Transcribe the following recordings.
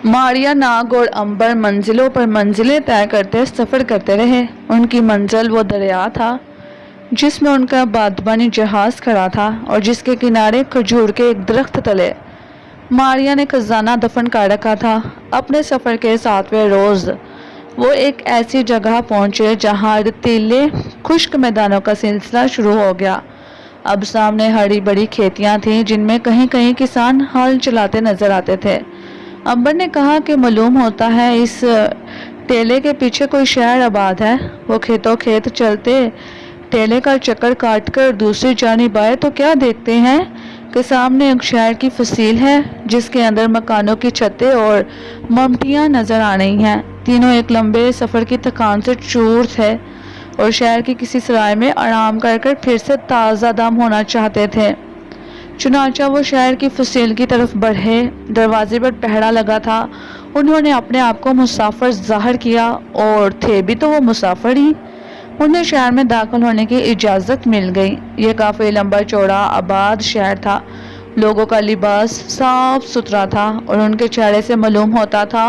ماریا ناگ اور امبر منزلوں پر منزلیں طے کرتے سفر کرتے رہے۔ ان کی منزل وہ دریا تھا جس میں ان کا بادبانی جہاز کھڑا تھا اور جس کے کنارے کھجور کے ایک درخت تلے ماریا نے خزانہ دفن کر رکھا تھا۔ اپنے سفر کے 7ویں روز وہ ایک ایسی جگہ پہنچے جہاں ریتیلے خشک میدانوں کا سلسلہ شروع ہو گیا۔ اب سامنے ہری بڑی کھیتیاں تھیں جن میں کہیں کہیں کسان ہل چلاتے نظر آتے تھے۔ امبر نے کہا کہ معلوم ہوتا ہے اس ٹیلے کے پیچھے کوئی شہر آباد ہے۔ وہ کھیتوں کھیت چلتے ٹیلے کا چکر کاٹ کر دوسری جانب آئے تو کیا دیکھتے ہیں کہ سامنے ایک شہر کی فصیل ہے جس کے اندر مکانوں کی چھتیں اور ممٹیاں نظر آ رہی ہیں۔ تینوں ایک لمبے سفر کی تھکان سے چور تھے اور شہر کی کسی سرائے میں آرام کر کر پھر سے تازہ دم ہونا چاہتے تھے۔ چنانچہ وہ شہر کی فصیل کی طرف بڑھے۔ دروازے پر پہرا لگا تھا۔ انہوں نے اپنے آپ کو مسافر ظاہر کیا اور تھے بھی تو وہ مسافر ہی۔ انہیں شہر میں داخل ہونے کی اجازت مل گئی۔ یہ کافی لمبا چوڑا آباد شہر تھا۔ لوگوں کا لباس صاف ستھرا تھا اور ان کے چہرے سے معلوم ہوتا تھا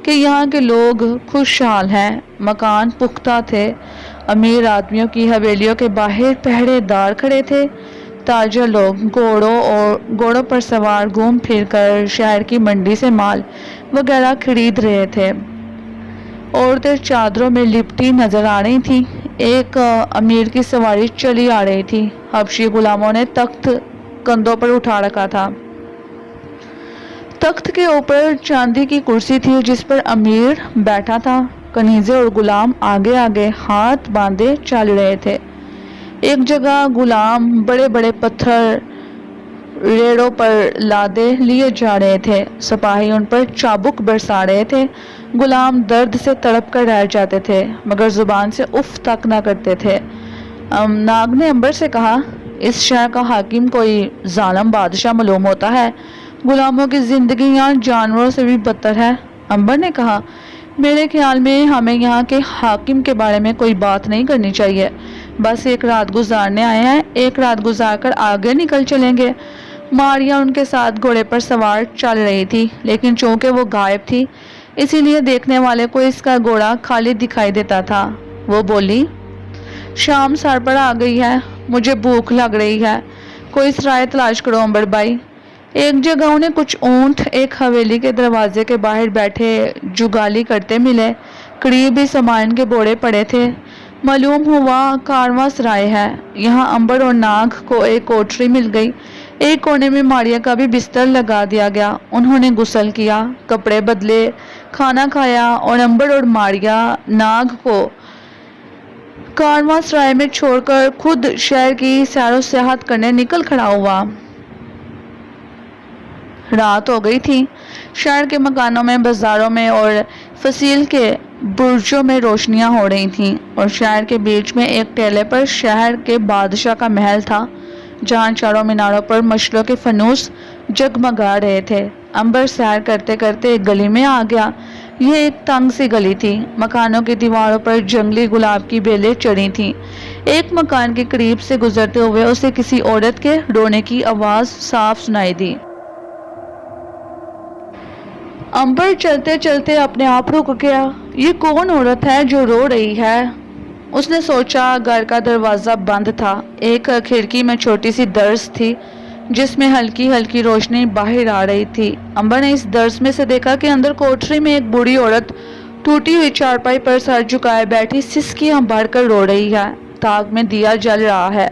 کہ یہاں کے لوگ خوشحال ہیں۔ مکان پختہ تھے۔ امیر آدمیوں کی حویلیوں کے باہر پہرے دار کھڑے تھے۔ تاجر لوگ گھوڑوں پر سوار گھوم پھر کر شہر کی منڈی سے مال وغیرہ خرید رہے تھے۔ عورتیں چادروں میں لپٹی نظر آ رہی تھیں۔ ایک امیر کی سواری چلی آ رہی تھی۔ حبشی غلاموں نے تخت کندھوں پر اٹھا رکھا تھا۔ تخت کے اوپر چاندی کی کرسی تھی جس پر امیر بیٹھا تھا۔ کنیزیں اور غلام آگے آگے ہاتھ باندھے چل رہے تھے۔ ایک جگہ غلام بڑے بڑے پتھر ریڑوں پر لادے لیے جا رہے تھے۔ سپاہی ان پر چابک برسا رہے تھے۔ غلام درد سے تڑپ کر رہ جاتے تھے مگر زبان سے اف تک نہ کرتے تھے۔ ناگ نے امبر سے کہا، اس شہر کا حاکم کوئی ظالم بادشاہ معلوم ہوتا ہے۔ غلاموں کی زندگی یہاں جانوروں سے بھی بدتر ہے۔ امبر نے کہا، میرے خیال میں ہمیں یہاں کے حاکم کے بارے میں کوئی بات نہیں کرنی چاہیے۔ بس ایک رات گزارنے آئے ہیں، ایک رات گزار کر آگے نکل چلیں گے۔ ماریا ان کے ساتھ گھوڑے پر سوار چل رہی تھی لیکن چونکہ وہ غائب تھی اسی لیے دیکھنے والے کو اس کا گھوڑا خالی دکھائی دیتا تھا۔ وہ بولی، شام سر پر آ گئی ہے، مجھے بھوک لگ رہی ہے، کوئی سرائے تلاش کرو امبر بھائی۔ ایک جگہ انہیں کچھ اونٹ ایک حویلی کے دروازے کے باہر بیٹھے جگالی کرتے ملے۔ قریب ہی سامان کے بوڑے پڑے تھے۔ معلوم ہوا کارواں سرائے ہے۔ یہاں امبر اور ناگ کو ایک کوٹری مل گئی۔ ایک کونے میں ماریا کا بھی بستر لگا دیا گیا۔ انہوں نے غسل کیا، کپڑے بدلے، کھانا کھایا اور امبر اور ماریا ناگ کو کارواں سرائے میں چھوڑ کر خود شہر کی سیر و سیاحت کرنے نکل کھڑا ہوا۔ رات ہو گئی تھی۔ شہر کے مکانوں میں، بازاروں میں اور فصیل کے برجوں میں روشنیاں ہو رہی تھیں اور شہر کے بیچ میں ایک ٹیلے پر شہر کے بادشاہ کا محل تھا جہاں چاروں میناروں پر مشعلوں کے فانوس جگمگا رہے تھے۔ امبر سیر کرتے کرتے ایک گلی میں آ گیا۔ یہ ایک تنگ سی گلی تھی۔ مکانوں کی دیواروں پر جنگلی گلاب کی بیلیں چڑھی تھیں۔ ایک مکان کے قریب سے گزرتے ہوئے اسے کسی عورت کے رونے کی آواز صاف سنائی دی۔ امبر چلتے چلتے اپنے آپ رک گیا۔ یہ کون عورت ہے جو رو رہی ہے؟ اس نے سوچا۔ گھر کا دروازہ بند تھا۔ ایک کھڑکی میں چھوٹی سی درز تھی جس میں ہلکی ہلکی روشنی باہر آ رہی تھی۔ امبر نے اس درز میں سے دیکھا کہ اندر کوٹری میں ایک بوڑھی عورت ٹوٹی ہوئی چارپائی پر سر جھکائے بیٹھی سسکیاں بھر کر رو رہی ہے۔ طاق میں دیا جل رہا ہے۔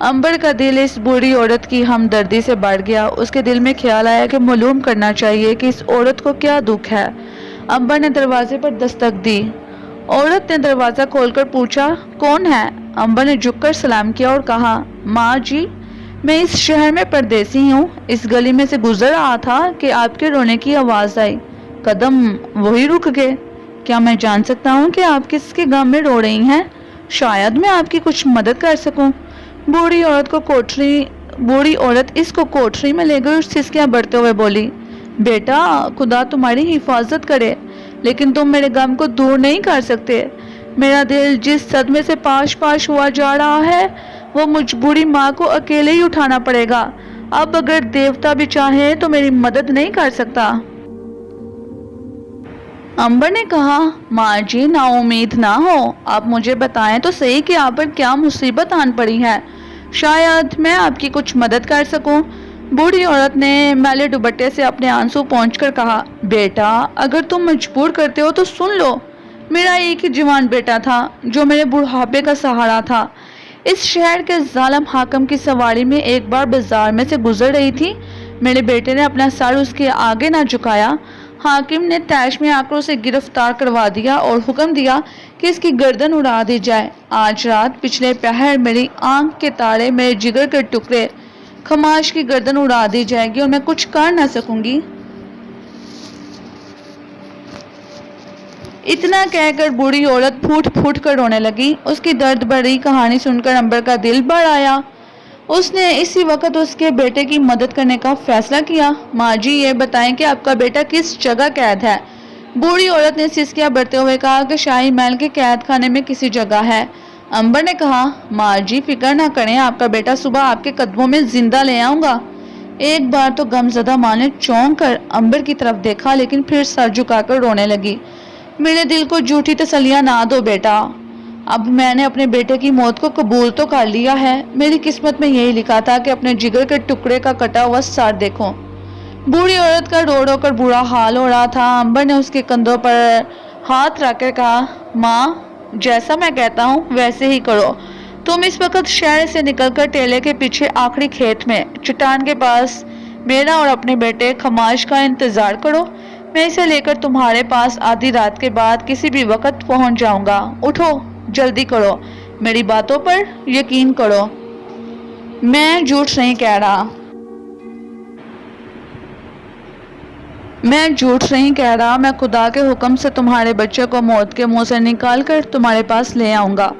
امبر کا دل اس بوڑھی عورت کی ہمدردی سے بڑھ گیا۔ اس کے دل میں خیال آیا کہ معلوم کرنا چاہیے کہ اس عورت کو کیا دکھ ہے۔ امبر نے دروازے پر دستک دی۔ عورت نے دروازہ کھول کر پوچھا، کون ہے؟ امبر نے جھک کر سلام کیا اور کہا، ماں جی، میں اس شہر میں پردیسی ہوں۔ اس گلی میں سے گزر رہا تھا کہ آپ کے رونے کی آواز آئی۔ قدم وہی رک گئے۔ کیا میں جان سکتا ہوں کہ آپ کس کے غم میں رو رہی ہیں؟ شاید میں آپ کی کچھ مدد کر سکوں۔ بوڑھی عورت اس کو کوٹری میں لے گئی اور سسکیاں بھرتے ہوئے بولی، بیٹا خدا تمہاری حفاظت کرے، لیکن تم میرے غم کو دور نہیں کر سکتے۔ میرا دل جس صدمے سے پاش پاش ہوا جا رہا ہے وہ مجھ بوڑھی ماں کو اکیلے ہی اٹھانا پڑے گا۔ اب اگر دیوتا بھی چاہے تو میری مدد نہیں کر سکتا۔ अंबर ने कहा, माँ जी नाउम्मीद ना हो, आप मुझे बताएं तो सही कि आप पर क्या मुसीबत आन पड़ी है, शायद मैं आपकी कुछ मदद कर सकूं। बूढ़ी औरत ने मैले दुपट्टे से अपने आंसू पोंछकर कहा, बेटा अगर तुम मजबूर करते हो तो सुन लो, मेरा एक ही जवान बेटा था जो मेरे बुढ़ापे का सहारा था। इस शहर के जालिम हाकिम की सवारी में एक बार बाजार में से गुजर रही थी, मेरे बेटे ने अपना सर उसके आगे ना झुकाया। हाकिम ने तैश में आकर उसे गिरफ्तार करवा दिया और हुक्म दिया कि इसकी गर्दन उड़ा दी जाए। आज रात पिछले पहर मेरी आंख के तारे, मेरे जिगर के टुकड़े, खमाश की गर्दन उड़ा दी जाएगी और मैं कुछ कर ना सकूंगी। इतना कहकर बूढ़ी औरत फूट फूट कर रोने लगी। उसकी दर्द भरी कहानी सुनकर अंबर का दिल बढ़ आया। उसने इसी वक्त उसके बेटे की मदद करने का फैसला किया। माँ जी ये बताएं कि आपका बेटा किस जगह कैद है। बूढ़ी औरत ने सिसकियां भरते हुए कहा कि शाही महल के कैद खाने में किसी जगह है। अंबर ने कहा, माँ जी फिक्र ना करें, आपका बेटा सुबह आपके कदमों में जिंदा ले आऊंगा। एक बार तो गमजदा माँ ने चौंक कर अंबर की तरफ देखा, लेकिन फिर सर झुकाकर रोने लगी। मेरे दिल को झूठी तसल्लियां ना दो बेटा, अब मैंने अपने बेटे की मौत को कबूल तो कर लिया है। मेरी किस्मत में यही लिखा था कि अपने जिगर के टुकड़े का कटा हुआ सर देखो। बूढ़ी औरत का रो रो कर बुरा हाल हो रहा था। अंबर ने उसके कंधों पर हाथ रखकर कहा, माँ जैसा मैं कहता हूँ वैसे ही करो। तुम इस वक्त शहर से निकलकर टेले के पीछे आखिरी खेत में चट्टान के पास मेरा और अपने बेटे खमाश का इंतजार करो। मैं इसे लेकर तुम्हारे पास आधी रात के बाद किसी भी वक्त पहुंच जाऊंगा। उठो, जल्दी करो, मेरी बातों पर यकीन करो, मैं झूठ नहीं कह रहा। मैं खुदा के हुक्म से तुम्हारे बच्चे को मौत के मुंह से निकाल कर तुम्हारे पास ले आऊंगा।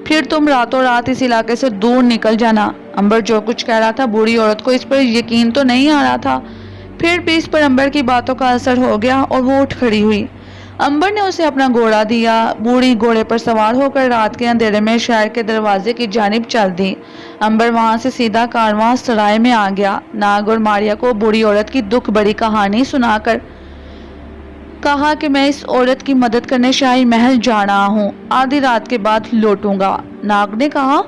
फिर तुम रातों रात इस इलाके से दूर निकल जाना। अंबर जो कुछ कह रहा था बूढ़ी औरत को इस पर यकीन तो नहीं आ रहा था, फिर भी इस पर अंबर की बातों का असर हो गया और वो उठ खड़ी हुई। अंबर ने उसे अपना घोड़ा दिया। बूढ़ी घोड़े पर सवार होकर रात के अंधेरे में शहर के दरवाजे की जानिब चल दी। अंबर वहां से सीधा कारवां सराय में आ गया। नाग और मारिया को बूढ़ी औरत की दुख भरी कहानी सुनाकर कहा कि मैं इस औरत की मदद करने शाही महल जा रहा हूँ, आधी रात के बाद लौटूंगा। नाग ने कहा,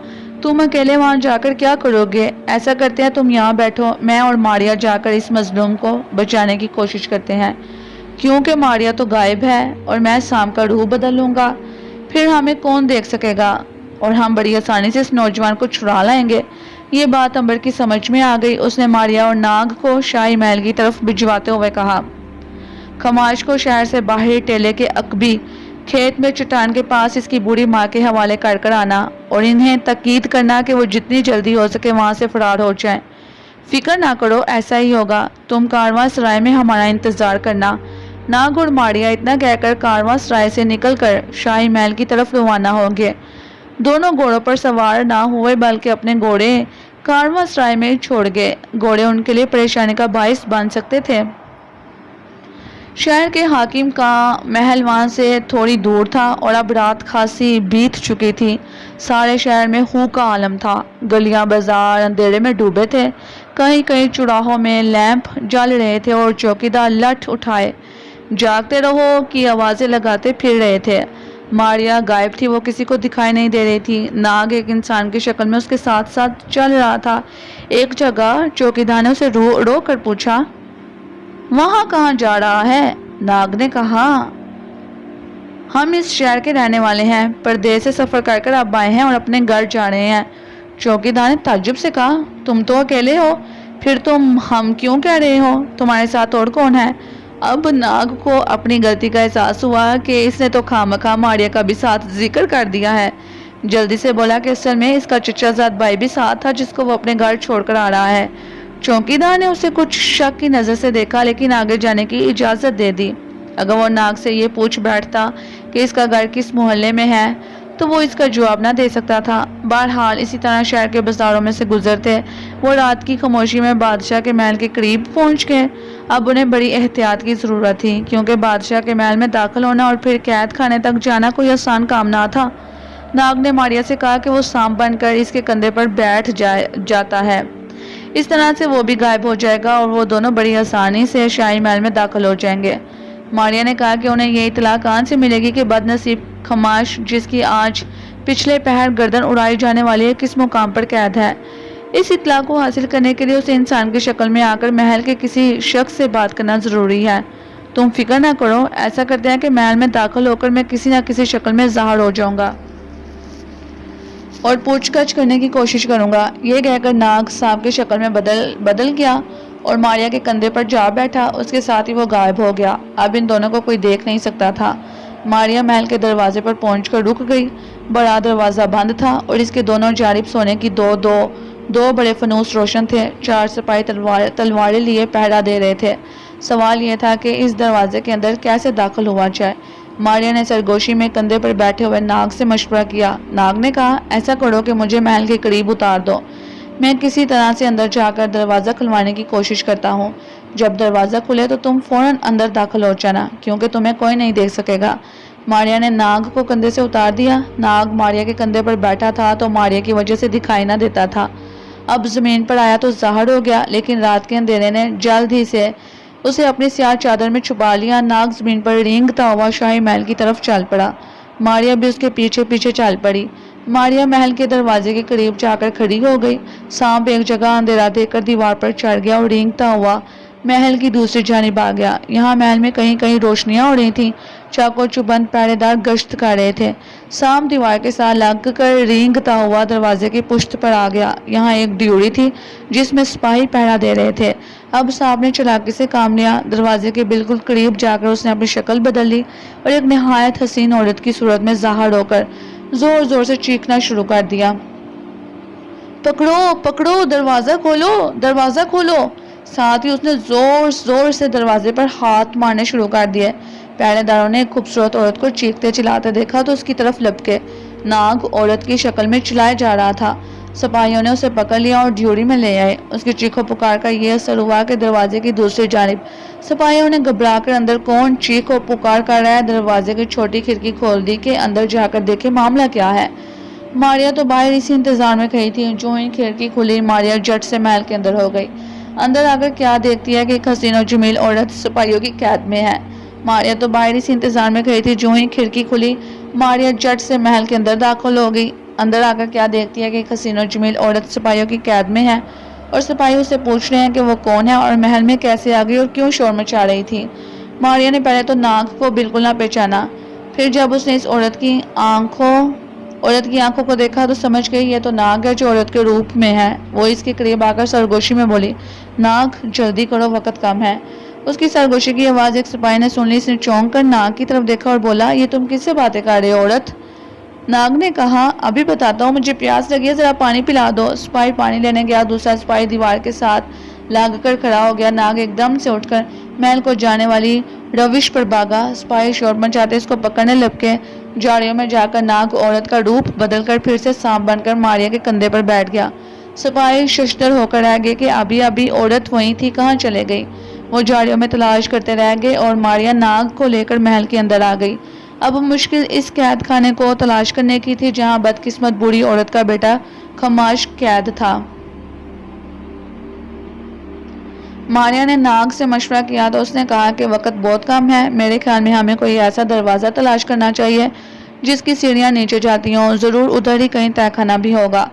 तुम अकेले वहां जाकर क्या करोगे? ऐसा करते हैं तुम यहाँ बैठो, मैं और मारिया जाकर इस मजलूम को बचाने की कोशिश करते हैं, क्योंकि मारिया तो गायब है और मैं शाम का रूह बदल लूंगा, फिर हमें कौन देख सकेगा और हम बड़ी आसानी से इस नौजवान को छुड़ा लाएंगे। ये बात अंबर की समझ में आ गई। उसने मारिया और नाग को शाही महल की तरफ भिजवाते हुए कहा, खमाश को शहर से बाहर टेले के अकबी खेत में चट्टान के पास इसकी बूढ़ी माँ के हवाले कर आना और इन्हें ताकीद करना कि वो जितनी जल्दी हो सके वहां से फरार हो जाएं। फिक्र ना करो, ऐसा ही होगा। तुम कारवां सराय में हमारा इंतजार करना। नाग और मारिया इतना कहकर कारवां सराय से निकलकर शाही महल की तरफ रवाना हो गए। दोनों घोड़ों पर सवार ना हुए बल्कि अपने घोड़े कारवां सराय में छोड़ गए। घोड़े उनके लिए परेशानी का बाइस बन सकते थे। शहर के हाकिम का महल वहां से थोड़ी दूर था और अब रात खासी बीत चुकी थी। सारे शहर में हू का आलम था। गलियां बाजार अंधेरे में डूबे थे। कहीं कहीं चौराहों में लैंप जल रहे थे और चौकीदार लठ उठाए जागते रहो की आवाजें लगाते फिर रहे थे। मारिया गायब थी, वो किसी को दिखाई नहीं दे रही थी। नाग एक इंसान की शक्ल में उसके साथ साथ चल रहा था। एक जगह चौकीदार ने उसे रो कर पूछा, वहां कहाँ जा रहा है? नाग ने कहा, हम इस शहर के रहने वाले हैं, परदेश से सफर कर कर अब आए हैं और अपने घर जा रहे हैं। चौकीदार ने ताज्जुब से कहा, तुम तो अकेले हो, फिर तुम हम क्यों कह रहे हो? तुम्हारे साथ और कौन है? अब नाग को अपनी गलती का एहसास हुआ कि इसने तो खामखा मारिया का भी साथ जिक्र कर दिया है। जल्दी से बोला कि असल में इसका चचाजाद भाई भी साथ था जिसको वो अपने घर छोड़कर आ रहा है। चौकीदार ने उसे कुछ शक की नजर से देखा लेकिन आगे जाने की इजाजत दे दी। अगर वो नाग से ये पूछ बैठता कि इसका घर किस मोहल्ले में है तो वो इसका जवाब ना दे सकता था। बहरहाल इसी तरह शहर के बाजारों में से गुजरते वो रात की खामोशी में बादशाह के महल के करीब पहुंच गए। अब उन्हें बड़ी एहतियात की जरूरत थी क्योंकि बादशाह के महल में दाखिल होना और फिर कैद खाने तक जाना कोई आसान काम ना था। नाग ने मारिया से कहा कि वो सांप बनकर इसके कंधे पर बैठ जाता है, इस तरह से वो भी गायब हो जाएगा और वो दोनों बड़ी आसानी से शाही महल में दाखिल हो जाएंगे। ماریا نے کہا کہ انہیں یہ اطلاع کہاں سے ملے گی کہ بدنصیب خماش جس کی آج پچھلے پہر گردن اڑائی جانے والی ہے کس مقام پر قید ہے۔ اس اطلاع کو حاصل کرنے کے لیے اسے انسان کی شکل میں آ کر محل کے کسی شخص سے بات کرنا ضروری ہے۔ تم فکر نہ کرو، ایسا کرتے ہیں کہ محل میں داخل ہو کر میں کسی نہ کسی شکل میں ظاہر ہو جاؤں گا اور پوچھ گچھ کرنے کی کوشش کروں گا۔ یہ کہہ کر ناگ سانپ کی شکل میں بدل گیا اور ماریا کے کندھے پر جا بیٹھا، اس کے ساتھ ہی وہ غائب ہو گیا۔ اب ان دونوں کو کوئی دیکھ نہیں سکتا تھا۔ ماریا محل کے دروازے پر پہنچ کر رک گئی۔ بڑا دروازہ بند تھا اور اس کے دونوں جانب سونے کی دو بڑے فانوس روشن تھے۔ 4 سپاہی تلواریں لیے پہرا دے رہے تھے۔ سوال یہ تھا کہ اس دروازے کے اندر کیسے داخل ہوا جائے۔ ماریا نے سرگوشی میں کندھے پر بیٹھے ہوئے ناگ سے مشورہ کیا۔ ناگ نے کہا، ایسا کرو کہ مجھے محل کے قریب اتار دو، میں کسی طرح سے اندر جا کر دروازہ کھلوانے کی کوشش کرتا ہوں۔ جب دروازہ کھلے تو تم فوراً اندر داخل ہو جانا، کیونکہ تمہیں کوئی نہیں دیکھ سکے گا۔ ماریا نے ناگ کو کندھے سے اتار دیا۔ ناگ ماریا کے کندھے پر بیٹھا تھا تو ماریا کی وجہ سے دکھائی نہ دیتا تھا۔ اب زمین پر آیا تو ظاہر ہو گیا، لیکن رات کے اندھیرے نے جلد ہی سے اسے اپنی سیاہ چادر میں چھپا لیا۔ ناگ زمین پر رینگتا ہوا شاہی محل کی طرف چل پڑا۔ ماریا بھی اس کے پیچھے پیچھے چل پڑی۔ ماریا محل کے دروازے کے قریب جا کر کھڑی ہو گئی۔ سانپ ایک جگہ اندھیرا دیکھ کر دیوار پر چڑھ گیا اور رینگتا ہوا محل کی دوسری جانب آ گیا۔ یہاں محل میں کہیں کہیں روشنیاں ہو رہی تھیں۔ چاقو چوبند پہرے دار گشت کر رہے تھے۔ سانپ دیوار کے ساتھ لگ کر رینگتا ہوا دروازے کی پشت پر آ گیا۔ یہاں ایک ڈیوڑی تھی جس میں سپاہی پہرا دے رہے تھے۔ اب سانپ نے چلاکی سے کام لیا۔ دروازے کے بالکل قریب جا کر اس نے اپنی شکل بدل لی اور ایک نہایت حسین عورت کی صورت میں ظاہر ہو کر زور زور سے چیخنا شروع کر دیا۔ پکڑو پکڑو، دروازہ کھولو، دروازہ کھولو۔ ساتھ ہی اس نے زور زور سے دروازے پر ہاتھ مارنے شروع کر دیے۔ پہرے داروں نے ایک خوبصورت عورت کو چیختے چلاتے دیکھا تو اس کی طرف لپکے۔ ناگ عورت کی شکل میں چلائے جا رہا تھا۔ سپاہیوں نے اسے پکڑ لیا اور ڈیوڑی میں لے آئے۔ اس کی چیخو پکار کا یہ اثر ہوا کہ دروازے کی دوسری جانب سپاہیوں نے گھبرا کر اندر کون چیخو پکار کر رہا ہے دروازے کی چھوٹی کھڑکی کھول دی کہ اندر جا کر دیکھے معاملہ کیا ہے۔ ماریا تو باہر اسی انتظار میں کھڑی تھی۔ جو ہی کھڑکی کھلی ماریا جٹ سے محل کے اندر ہو گئی۔ اندر آ کر کیا دیکھتی ہے کہ ایک حسین و جمیل عورت سپاہیوں کی قید میں ہے۔ ماریا تو باہر اسی انتظار میں کھڑی تھی۔ جو ہی کھڑکی کھلی ماریا جٹ سے محل کے اندر داخل ہو گئی۔ اندر آ کر کیا دیکھتی ہے کہ ایک حسین و جمیل عورت سپاہیوں کی قید میں ہے اور سپاہی اسے پوچھ رہے ہیں کہ وہ کون ہے اور محل میں کیسے آ گئی اور کیوں شور مچا رہی تھی۔ ماریا نے پہلے تو ناگ کو بالکل نہ پہچانا، پھر جب اس نے اس عورت کی آنکھوں کو دیکھا تو سمجھ گئی یہ تو ناگ ہے جو عورت کے روپ میں ہے۔ وہ اس کے قریب آ کر سرگوشی میں بولی، ناگ جلدی کرو، وقت کم ہے۔ اس کی سرگوشی کی آواز ایک سپاہی نے سن لی۔ اس نے چونک کر ناگ کی طرف دیکھا اور بولا، یہ تم کس سے باتیں کر رہے ہو عورت؟ ناگ نے کہا، ابھی بتاتا ہوں، مجھے پیاس لگی ہے، ذرا پانی پلا دو۔ سپاہی پانی لینے گیا۔ دوسرا سپاہی دیوار کے ساتھ لگ کر کھڑا ہو گیا۔ ناگ ایک دم سے اٹھ کر محل کو جانے والی روش پر بھاگا۔ سپاہی شور مچاتے اس کو پکڑنے لپکے۔ جاڑیوں میں جا کر ناگ عورت کا روپ بدل کر پھر سے سانپ بن کر ماریا کے کندھے پر بیٹھ گیا۔ سپاہی ششدر ہو کر رہ گئے کہ ابھی عورت وہیں تھی، کہاں چلے گئی۔ وہ جاڑیوں میں تلاش کرتے رہ گئے اور ماریا ناگ کو لے کر محل کے اندر آ گئی۔ اب مشکل اس قید خانے کو تلاش کرنے کی تھی جہاں بدقسمت بوڑھی عورت کا بیٹا خماش قید تھا۔ ماریا نے ناگ سے مشورہ کیا تو اس نے کہا کہ وقت بہت کم ہے، میرے خیال میں ہمیں کوئی ایسا دروازہ تلاش کرنا چاہیے جس کی سیڑھیاں نیچے جاتی ہوں، ضرور ادھر ہی کہیں تہہ خانہ بھی ہوگا۔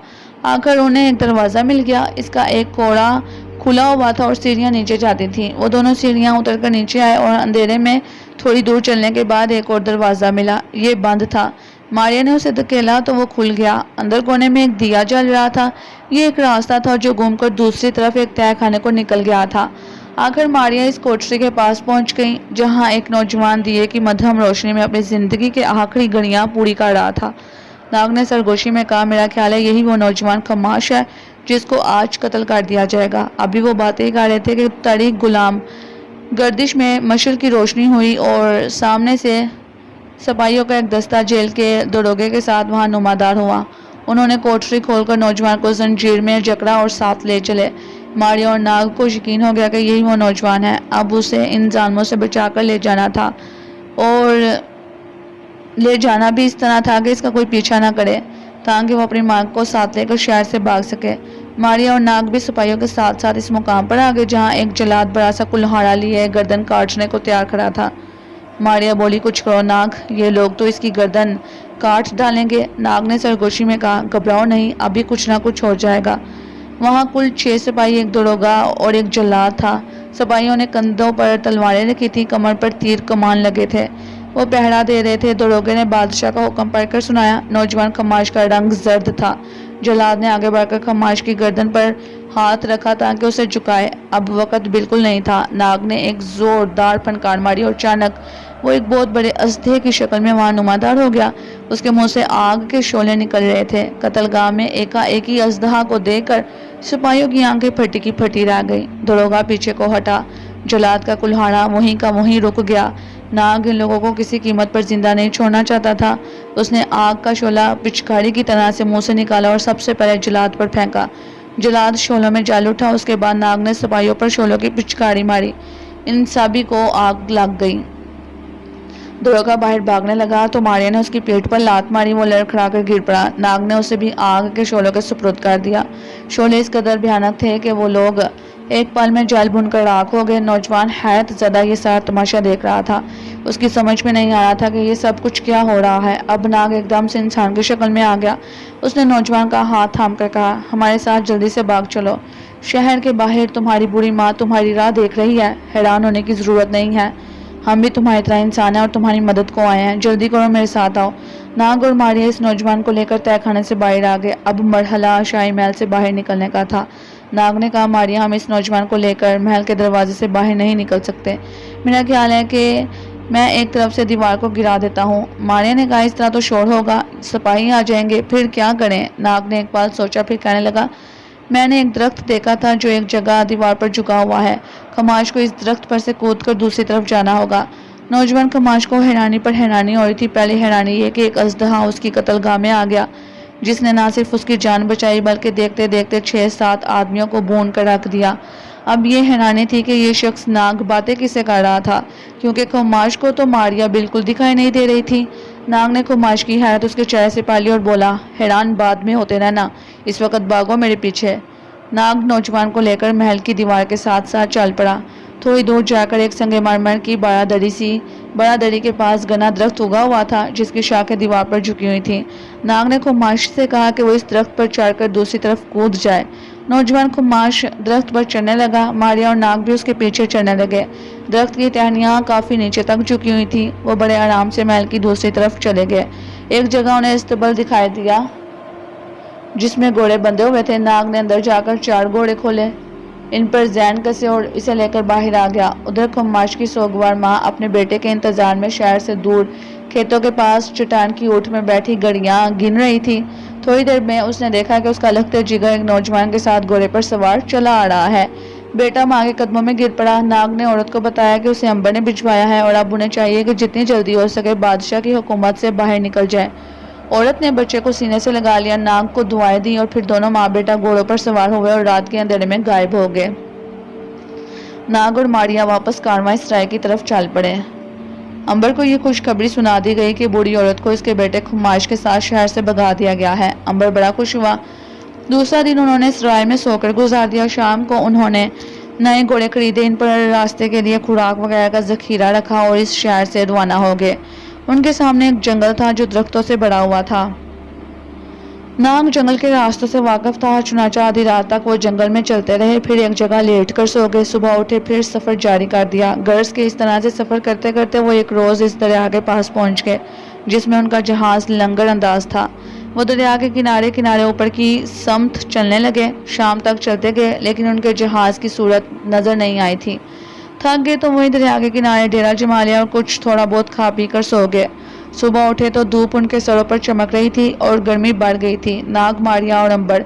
آخر انہیں ایک دروازہ مل گیا۔ اس کا ایک کوڑا کھلا ہوا تھا اور سیڑھیاں نیچے جاتی تھیں۔ وہ دونوں سیڑھیاں اتر کر نیچے آئے اور اندھیرے میں تھوڑی دور چلنے کے بعد ایک اور دروازہ ملا۔ یہ بند تھا۔ ماریا نے اسے دھکیلا تو وہ کھل گیا۔ اندر کونے میں ایک دیا جل رہا تھا۔ یہ ایک راستہ تھا جو گھوم کر دوسری طرف ایک تہہ خانے کو نکل گیا تھا۔ آخر ماریا اس کوٹری کے پاس پہنچ گئی جہاں ایک نوجوان دیے کی مدھم روشنی میں اپنی زندگی کے آخری گھڑیاں پوری کر رہا تھا۔ ناگ نے سرگوشی میں کہا، میرا خیال ہے یہی وہ نوجوان خماش ہے جس کو آج قتل کر دیا جائے گا۔ ابھی وہ باتیں کر رہے تھے کہ طریق غلام گردش میں مشعل کی روشنی ہوئی اور سامنے سے سپاہیوں کا ایک دستہ جیل کے دروگے کے ساتھ وہاں نمودار ہوا۔ انہوں نے کوٹری کھول کر نوجوان کو زنجیر میں جکڑا اور ساتھ لے چلے۔ ماریا اور ناگ کو یقین ہو گیا کہ یہی وہ نوجوان ہے۔ اب اسے ان ظالموں سے بچا کر لے جانا تھا اور لے جانا بھی اس طرح تھا کہ اس کا کوئی پیچھا نہ کرے تاکہ وہ اپنی ماں کو ساتھ لے کر شہر سے بھاگ سکے۔ ماریا اور ناگ بھی سپاہیوں کے ساتھ ساتھ اس مقام پر آ گئے جہاں ایک جلاد بڑا سا کلہاڑا لیے گردن کاٹنے کو تیار کھڑا تھا۔ ماریا بولی کچھ کرو ناگ، یہ لوگ تو اس کی گردن کاٹ ڈالیں گے۔ ناگ نے سرگوشی میں کہا گھبراؤ نہیں، ابھی کچھ نہ کچھ ہو جائے گا۔ وہاں کل 6 سپاہی، ایک داروغہ اور ایک جلاد تھا۔ سپاہیوں نے کندھوں پر تلواریں رکھی تھی، کمر پر تیر کمان لگے تھے، وہ پہرا دے رہے تھے۔ داروغے نے بادشاہ کا حکم پڑھ کر سنایا۔ نوجوان خماش کا رنگ زرد تھا۔ جلاد نے آگے بڑھ کر خماش کی گردن پر ہاتھ رکھا تاکہ اسے جھکائے۔ اب وقت بالکل نہیں تھا۔ ناگ نے ایک زوردار پھنکار ماری اور اچانک وہ ایک بہت بڑے اژدھے کی شکل میں وہاں نمودار ہو گیا۔ اس کے منہ سے آگ کے شعلے نکل رہے تھے۔ قتل گاہ میں ایک اژدہا کو دیکھ کر سپاہیوں کی آنکھیں پھٹی کی پھٹی رہ گئی۔ داروغہ پیچھے کو ہٹا، جلاد کا کلہاڑا وہیں کا وہیں رک گیا۔ ناگ ان لوگوں کو کسی قیمت پر زندہ نہیں چھوڑنا چاہتا تھا۔ اس نے آگ کا شعلہ پچکاری کی طرح سے منہ سے نکالا اور سب سے پہلے جلاد پر پھینکا۔ جلاد شعلوں میں جل اٹھا۔ اس کے بعد ناگ نے سپاہیوں پر شعلوں کی پچکاری ماری، ان سبھی کو آگ لگ گئی۔ داروغہ باہر بھاگنے لگا تو ماریا نے اس کی پیٹھ پر لات ماری، وہ لڑکھڑا کر گر پڑا۔ ناگ نے اسے بھی آگ کے شعلوں کے سپرد کر دیا۔ شعلے اس قدر بھیانک تھے کہ وہ لوگ ایک پل میں جل بھن کر راکھ ہو گئے۔ نوجوان حیرت زدہ یہ سارا تماشا دیکھ رہا تھا۔ اس کی سمجھ میں نہیں آ رہا تھا کہ یہ سب کچھ کیا ہو رہا ہے۔ اب ناگ ایک دم سے انسان کی شکل میں آ گیا۔ اس نے نوجوان کا ہاتھ تھام کر کہا ہمارے ساتھ جلدی سے بھاگ چلو، شہر کے باہر تمہاری بری ماں تمہاری راہ دیکھ رہی ہے۔ حیران ہونے کی ضرورت نہیں ہے، ہم بھی تمہاری طرح انسان ہیں اور تمہاری مدد کو آئے ہیں، جلدی کرو میرے ساتھ آؤ۔ ناگ اور ماریا اس نوجوان کو لے کر تہہ خانے سے باہر آ گئے۔ اب مرحلہ شاہی محل سے باہر نکلنے کا تھا۔ ناگ نے کہا ماریا ہم اس نوجوان کو لے کر محل کے دروازے سے باہر نہیں نکل سکتے، میرا خیال ہے کہ میں ایک طرف سے دیوار کو گرا دیتا ہوں۔ ماریا نے کہا اس طرح تو شور ہوگا، سپاہی آ جائیں گے، پھر کیا کریں؟ ناگ نے ایک پل سوچا، پھر کہنے لگا میں نے ایک درخت دیکھا تھا جو ایک جگہ دیوار پر جھکا ہوا ہے، خماش کو اس درخت پر سے کود کر دوسری طرف جانا ہوگا۔ نوجوان خماش کو حیرانی پر حیرانی ہو رہی تھی۔ پہلی حیرانی یہ کہ ایک اژدہا اس کی قتل گاہ میں آ گیا، جس نے نہ صرف اس کی جان بچائی بلکہ دیکھتے دیکھتے 6-7 آدمیوں کو بھون کر رکھ دیا۔ اب یہ حیرانی تھی کہ یہ شخص ناگ باتیں کس سے کر رہا تھا، کیونکہ خماش کو تو ماریا بالکل دکھائی نہیں دے رہی تھی۔ ناگ نے خماش کی حیرت اس کے چہرے سے پالی اور بولا حیران بعد میں ہوتے رہنا، اس وقت بھاگو میرے پیچھے۔ ناگ نوجوان کو لے کر محل کی دیوار کے ساتھ ساتھ چل پڑا۔ تھوڑی دور جا کر ایک سنگ مرمر کی بڑا دری کے پاس گنا درخت اگا ہوا تھا، جس کی شاخیں دیوار پر جھکی ہوئی تھیں۔ ناگ نے خماش سے کہا کہ وہ اس درخت پر چڑھ کر دوسری طرف کود جائے۔ نوجوان خماش درخت پر چڑھنے لگا، ماریا اور ناگ بھی اس کے پیچھے چڑھنے لگے۔ درخت کی ٹہنیاں کافی نیچے تک جھکی ہوئی تھیں۔ وہ بڑے آرام سے محل کی دوسری طرف چلے گئے۔ ایک جگہ انہیں استبل دکھائی دیا جس میں گھوڑے بندھے ہوئے تھے۔ ناگ نے اندر جا کر 4 گھوڑے کھولے، ان پر زین کسے اور اسے لے کر باہر آ گیا۔ ادھر خماش کی سوگوار ماں اپنے بیٹے کے انتظار میں شہر سے دور کھیتوں کے پاس چٹان کی اوٹ میں بیٹھی گھڑیاں گن رہی تھی۔ تھوڑی دیر میں اس نے دیکھا کہ اس کا لختے جگر ایک نوجوان کے ساتھ گھوڑے پر سوار چلا آ رہا ہے۔ بیٹا ماں کے قدموں میں گر پڑا۔ ناگ نے عورت کو بتایا کہ اسے امبر نے بھجوایا ہے اور اب انہیں چاہیے کہ جتنی جلدی ہو سکے بادشاہ کی حکومت سے باہر نکل جائے۔ عورت نے بچے کو سینے سے لگا لیا، ناگ کو دعائیں دی اور پھر دونوں ماں بیٹا گھوڑوں پر سوار ہوئے اور رات کے اندھیرے میں غائب ہو گئے۔ ناگ اور ماریا واپس کارواں سرائے کی طرف چل پڑے۔ امبر کو یہ خوشخبری سنا دی گئی کہ بوڑھی عورت کو اس کے بیٹے خماش کے ساتھ شہر سے بھگا دیا گیا ہے۔ امبر بڑا خوش ہوا۔ دوسرا دن انہوں نے سرائے میں سو کر گزار دیا۔ شام کو انہوں نے نئے گھوڑے خریدے، ان پر راستے کے لیے خوراک وغیرہ کا ذخیرہ رکھا اور اس شہر سے روانہ ہو گئے۔ ان کے سامنے ایک جنگل تھا جو درختوں سے بھرا ہوا تھا۔ ناگ جنگل کے راستوں سے واقف تھا، چنانچہ آدھی رات تک وہ جنگل میں چلتے رہے، پھر ایک جگہ لیٹ کر سو گئے۔ صبح اٹھے، پھر سفر جاری کر دیا۔ غرض کے اس طرح سے سفر کرتے کرتے وہ ایک روز اس دریا کے پاس پہنچ گئے جس میں ان کا جہاز لنگر انداز تھا۔ وہ دریا کے کنارے کنارے اوپر کی سمت چلنے لگے۔ شام تک چلتے گئے لیکن ان کے جہاز کی صورت نظر نہیں آئی تھی۔ تھک گئے تو وہیں دریا کے کنارے ڈیرا جما لیا اور کچھ تھوڑا بہت کھا پی کر سو گئے۔ صبح اٹھے تو دھوپ ان کے سروں پر چمک رہی تھی اور گرمی بڑھ گئی تھی۔ ناگ، ماریا اور امبر